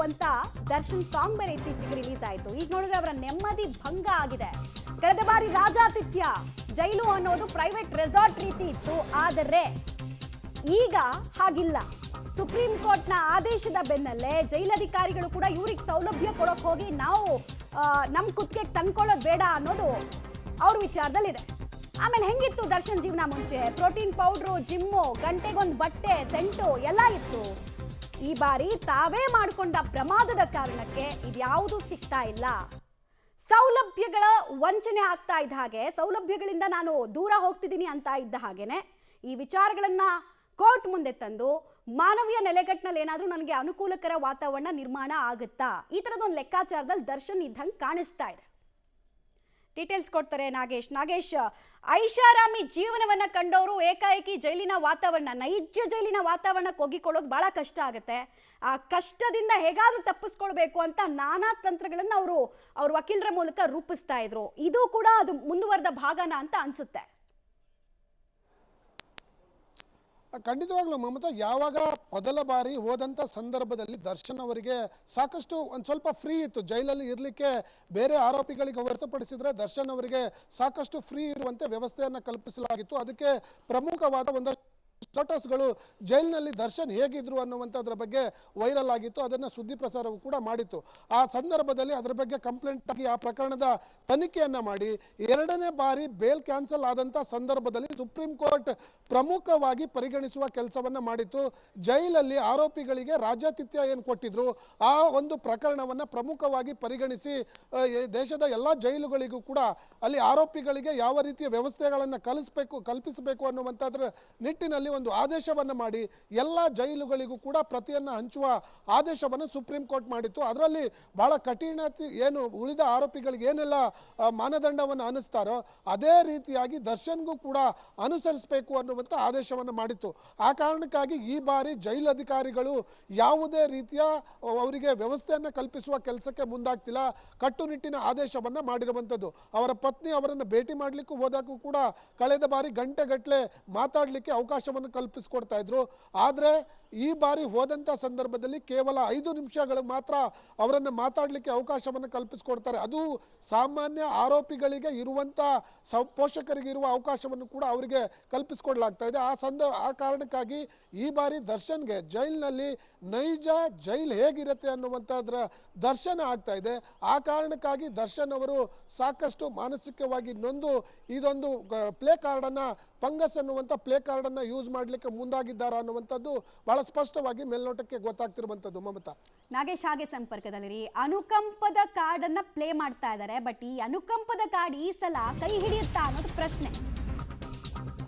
ಅಂತ ದರ್ಶನ್ ಸಾಂಗ್ ಬೇರೆ ಇತ್ತೀಚೆಗೆ ರಿಲೀಸ್ ಆಯಿತು. ಈಗ ನೋಡಿದ್ರೆ ಅವರ ನೆಮ್ಮದಿ ಭಂಗ ಆಗಿದೆ. ಕಳೆದ ಬಾರಿ ರಾಜಾತಿಥ್ಯ ಜೈಲು ಅನ್ನೋದು ಪ್ರೈವೇಟ್ ರೆಸಾರ್ಟ್ ರೀತಿ ಇತ್ತು, ಆದರೆ ಈಗ ಹಾಗಿಲ್ಲ. ಸುಪ್ರೀಂ ಕೋರ್ಟ್ನ ಆದೇಶದ ಬೆನ್ನಲ್ಲೇ ಜೈಲಧಿಕಾರಿಗಳು ಕೂಡ ಇವ್ರಿಗೆ ಸೌಲಭ್ಯ ಕೊಡೋಕೆ ಹೋಗಿ ನಾವು ನಮ್ಮ ಕುತ್ತಿಗೆಗೆ ತಂದ್ಕೊಳ್ಳೋದು ಬೇಡ ಅನ್ನೋದು ಅವ್ರ ವಿಚಾರದಲ್ಲಿದೆ. ಆಮೇಲೆ ಹೆಂಗಿತ್ತು ದರ್ಶನ್ ಜೀವನ ಮುಂಚೆ? ಪ್ರೋಟೀನ್ ಪೌಡ್ರು, ಜಿಮ್ಮು, ಗಂಟೆಗೊಂದು ಬಟ್ಟೆ, ಸೆಂಟು ಎಲ್ಲ ಇತ್ತು. ಈ ಬಾರಿ ತಾವೇ ಮಾಡಿಕೊಂಡ ಪ್ರಮಾದದ ಕಾರಣಕ್ಕೆ ಇದ್ಯಾವುದೂ ಸಿಗ್ತಾ ಇಲ್ಲ. ಸೌಲಭ್ಯಗಳ ವಂಚನೆ ಆಗ್ತಾ ಇದ್ದ ಹಾಗೆ, ಸೌಲಭ್ಯಗಳಿಂದ ನಾನು ದೂರ ಹೋಗ್ತಿದ್ದೀನಿ ಅಂತ ಇದ್ದ ಹಾಗೇನೆ ಈ ವಿಚಾರಗಳನ್ನ ಕೋರ್ಟ್ ಮುಂದೆ ತಂದು ಮಾನವೀಯ ನೆಲೆಗಟ್ಟಿನಲ್ಲಿ ಏನಾದರೂ ನನಗೆ ಅನುಕೂಲಕರ ವಾತಾವರಣ ನಿರ್ಮಾಣ ಆಗುತ್ತಾ, ಈ ಥರದೊಂದು ಲೆಕ್ಕಾಚಾರದಲ್ಲಿ ದರ್ಶನ್ ಇದ್ದಂಗೆ ಕಾಣಿಸ್ತಾ ಇದೆ. ಡೀಟೇಲ್ಸ್ ಕೊಡ್ತಾರೆ ನಾಗೇಶ್. ಐಷಾರಾಮಿ ಜೀವನವನ್ನ ಕಂಡವರು ಏಕಾಏಕಿ ಜೈಲಿನ ವಾತಾವರಣ, ನೈಜ ಜೈಲಿನ ವಾತಾವರಣಕ್ಕೆ ಒಗ್ಗಿಕೊಳ್ಳೋದು ಬಹಳ ಕಷ್ಟ ಆಗುತ್ತೆ. ಆ ಕಷ್ಟದಿಂದ ಹೇಗಾದ್ರೂ ತಪ್ಪಿಸ್ಕೊಳ್ಬೇಕು ಅಂತ ನಾನಾ ತಂತ್ರಗಳನ್ನು ಅವ್ರ ವಕೀಲರ ಮೂಲಕ ರೂಪಿಸ್ತಾ ಇದ್ರು. ಇದು ಕೂಡ ಅದು ಮುಂದುವರೆದ ಭಾಗನ ಅಂತ ಅನ್ಸುತ್ತೆ. ಖಂಡಿತವಾಗ್ಲೂ ಮಮತಾ, ಯಾವಾಗ ಮೊದಲ ಬಾರಿ ಹೋದಂಥ ಸಂದರ್ಭದಲ್ಲಿ ದರ್ಶನ್ ಅವರಿಗೆ ಸಾಕಷ್ಟು ಒಂದು ಸ್ವಲ್ಪ ಫ್ರೀ ಇತ್ತು. ಜೈಲಲ್ಲಿ ಇರಲಿಕ್ಕೆ ಬೇರೆ ಆರೋಪಿಗಳಿಗೆ ಹೊರತುಪಡಿಸಿದರೆ ದರ್ಶನ್ ಅವರಿಗೆ ಸಾಕಷ್ಟು ಫ್ರೀ ಇರುವಂತೆ ವ್ಯವಸ್ಥೆಯನ್ನು ಕಲ್ಪಿಸಲಾಗಿತ್ತು. ಅದಕ್ಕೆ ಪ್ರಮುಖವಾದ ಒಂದಷ್ಟು ಫೋಟೋಸ್ಗಳು ಜೈಲಿನಲ್ಲಿ ದರ್ಶನ್ ಹೇಗಿದ್ರು ಅನ್ನುವಂಥದ್ರ ಬಗ್ಗೆ ವೈರಲ್ ಆಗಿತ್ತು. ಅದನ್ನು ಸುದ್ದಿ ಪ್ರಸಾರವು ಕೂಡ ಮಾಡಿತ್ತು. ಆ ಸಂದರ್ಭದಲ್ಲಿ ಅದರ ಬಗ್ಗೆ ಕಂಪ್ಲೇಂಟ್ ಆಗಿ ಆ ಪ್ರಕರಣದ ತನಿಖೆಯನ್ನು ಮಾಡಿ 2ನೇ ಬಾರಿ ಬೇಲ್ ಕ್ಯಾನ್ಸಲ್ ಆದಂಥ ಸಂದರ್ಭದಲ್ಲಿ ಸುಪ್ರೀಂ ಕೋರ್ಟ್ ಪ್ರಮುಖವಾಗಿ ಪರಿಗಣಿಸುವ ಕೆಲಸವನ್ನು ಮಾಡಿತ್ತು. ಜೈಲಲ್ಲಿ ಆರೋಪಿಗಳಿಗೆ ರಾಜ್ಯಾತಿಥ್ಯ ಏನು ಕೊಟ್ಟಿದ್ರು ಆ ಒಂದು ಪ್ರಕರಣವನ್ನು ಪ್ರಮುಖವಾಗಿ ಪರಿಗಣಿಸಿ ದೇಶದ ಎಲ್ಲ ಜೈಲುಗಳಿಗೂ ಕೂಡ ಅಲ್ಲಿ ಆರೋಪಿಗಳಿಗೆ ಯಾವ ರೀತಿಯ ವ್ಯವಸ್ಥೆಗಳನ್ನು ಕಲ್ಪಿಸಬೇಕು ಅನ್ನುವಂಥದ್ರ ನಿಟ್ಟಿನಲ್ಲಿ ಒಂದು ಆದೇಶವನ್ನು ಮಾಡಿ ಎಲ್ಲ ಜೈಲುಗಳಿಗೂ ಕೂಡ ಪ್ರತಿಯನ್ನು ಹಂಚುವ ಆದೇಶವನ್ನು ಸುಪ್ರೀಂ ಕೋರ್ಟ್ ಮಾಡಿತ್ತು. ಅದರಲ್ಲಿ ಬಹಳ ಕಠಿಣ ಏನು ಉಳಿದ ಆರೋಪಿಗಳಿಗೆ ಏನೆಲ್ಲ ಮಾನದಂಡವನ್ನು ಅನಿಸ್ತಾರೋ ಅದೇ ರೀತಿಯಾಗಿ ದರ್ಶನ್ಗೂ ಕೂಡ ಅನುಸರಿಸಬೇಕು ಅನ್ನುವಂಥ ಆದೇಶವನ್ನು ಮಾಡಿತ್ತು. ಆ ಕಾರಣಕ್ಕಾಗಿ ಈ ಬಾರಿ ಜೈಲಧಿಕಾರಿಗಳು ಯಾವುದೇ ರೀತಿಯ ಅವರಿಗೆ ವ್ಯವಸ್ಥೆಯನ್ನು ಕಲ್ಪಿಸುವ ಕೆಲಸಕ್ಕೆ ಮುಂದಾಗ್ತಿಲ್ಲ. ಕಟ್ಟುನಿಟ್ಟಿನ ಆದೇಶವನ್ನು ಮಾಡಿರುವಂಥದ್ದು. ಅವರ ಪತ್ನಿ ಅವರನ್ನು ಭೇಟಿ ಮಾಡಲಿಕ್ಕೂ ಹೋದಾಗೂ ಕೂಡ ಕಳೆದ ಬಾರಿ ಗಂಟೆಗಟ್ಟಲೆ ಮಾತಾಡಲಿಕ್ಕೆ ಅವಕಾಶವನ್ನು ಕಲ್ಪಿಸಿಕೊಡ್ತಾ ಇದ್ರು. ಆದರೆ ಈ ಬಾರಿ ಹೋದಂಥ ಸಂದರ್ಭದಲ್ಲಿ ಕೇವಲ 5 ನಿಮಿಷಗಳು ಮಾತ್ರ ಅವರನ್ನು ಮಾತಾಡಲಿಕ್ಕೆ ಅವಕಾಶವನ್ನು ಕಲ್ಪಿಸಿಕೊಡ್ತಾರೆ. ಅದು ಸಾಮಾನ್ಯ ಆರೋಪಿಗಳಿಗೆ ಇರುವಂಥ ಪೋಷಕರಿಗೆ ಇರುವ ಅವಕಾಶವನ್ನು ಕೂಡ ಅವರಿಗೆ ಕಲ್ಪಿಸಿಕೊಡ್ಲಾಗ್ತಾ ಇದೆ. ಆ ಕಾರಣಕ್ಕಾಗಿ ಈ ಬಾರಿ ದರ್ಶನ್ಗೆ ಜೈಲಿನಲ್ಲಿ ನೈಜ ಜೈಲ್ ಹೇಗಿರುತ್ತೆ ಅನ್ನುವಂಥದ್ರ ದರ್ಶನ ಆಗ್ತಾ ಇದೆ. ಆ ಕಾರಣಕ್ಕಾಗಿ ದರ್ಶನ್ ಅವರು ಸಾಕಷ್ಟು ಮಾನಸಿಕವಾಗಿ ನೊಂದು ಇದೊಂದು ಪ್ಲೇ ಕಾರ್ಡನ್ನು ಫಂಗಸ್ ಅನ್ನುವಂಥ ಪ್ಲೇ ಕಾರ್ಡನ್ನು ಯೂಸ್ ಮಾಡಲಿಕ್ಕೆ ಮುಂದಾಗಿದ್ದಾರಾ ಅನ್ನುವಂಥದ್ದು ಬಹಳ ಸ್ಪಷ್ಟವಾಗಿ ಮೇಲ್ನೋಟಕ್ಕೆ ಗೊತ್ತಾಗ್ತಿರುವಂಥದ್ದು. ಮಮತಾ, ನಾಗೇಶ್ ಹಾಗೆ ಸಂಪರ್ಕದಲ್ಲಿರಿ. ಅನುಕಂಪದ ಕಾರ್ಡ್ ಅನ್ನ ಪ್ಲೇ ಮಾಡ್ತಾ ಇದ್ದಾರೆ. ಬಟ್ ಈ ಅನುಕಂಪದ ಕಾರ್ಡ್ ಈ ಸಲ ಕೈ ಹಿಡಿಯುತ್ತಾ ಅನ್ನೋದು ಪ್ರಶ್ನೆ.